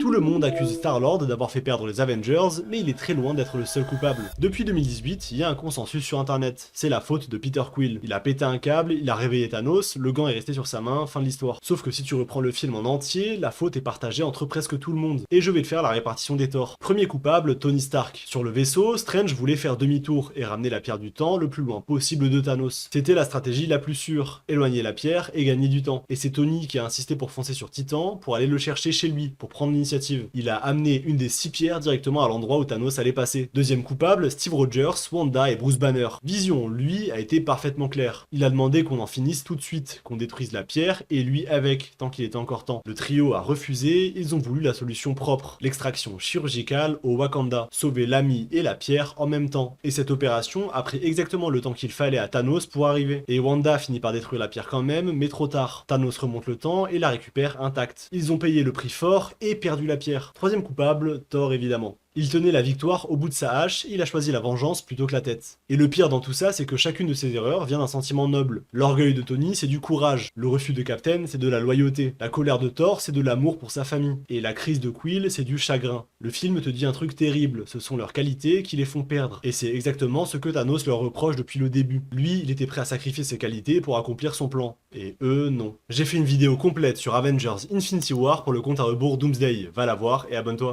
Tout le monde accuse Star-Lord d'avoir fait perdre les Avengers, mais il est très loin d'être le seul coupable. Depuis 2018, il y a un consensus sur internet. C'est la faute de Peter Quill. Il a pété un câble, il a réveillé Thanos, le gant est resté sur sa main, fin de l'histoire. Sauf que si tu reprends le film en entier, la faute est partagée entre presque tout le monde. Et je vais te faire la répartition des torts. Premier coupable, Tony Stark. Sur le vaisseau, Strange voulait faire demi-tour et ramener la pierre du temps le plus loin possible de Thanos. C'était la stratégie la plus sûre, éloigner la pierre et gagner du temps. Et c'est Tony qui a insisté pour foncer sur Titan, pour aller le chercher chez lui, pour prendre l'initiative. Il a amené une des 6 pierres directement à l'endroit où Thanos allait passer. Deuxième coupable, Steve Rogers, Wanda et Bruce Banner. Vision, lui, a été parfaitement clair. Il a demandé qu'on en finisse tout de suite, qu'on détruise la pierre, et lui avec, tant qu'il était encore temps. Le trio a refusé, ils ont voulu la solution propre, l'extraction chirurgicale au Wakanda, sauver l'ami et la pierre en même temps. Et cette opération a pris exactement le temps qu'il fallait à Thanos pour arriver. Et Wanda finit par détruire la pierre quand même, mais trop tard. Thanos remonte le temps et la récupère intacte. Ils ont payé le prix fort et perdu la pierre. Troisième coupable, Thor évidemment. Il tenait la victoire au bout de sa hache, il a choisi la vengeance plutôt que la tête. Et le pire dans tout ça, c'est que chacune de ses erreurs vient d'un sentiment noble. L'orgueil de Tony, c'est du courage. Le refus de Captain, c'est de la loyauté. La colère de Thor, c'est de l'amour pour sa famille. Et la crise de Quill, c'est du chagrin. Le film te dit un truc terrible, ce sont leurs qualités qui les font perdre. Et c'est exactement ce que Thanos leur reproche depuis le début. Lui, il était prêt à sacrifier ses qualités pour accomplir son plan. Et eux, non. J'ai fait une vidéo complète sur Avengers Infinity War pour le compte à rebours Doomsday. Va la voir et abonne-toi.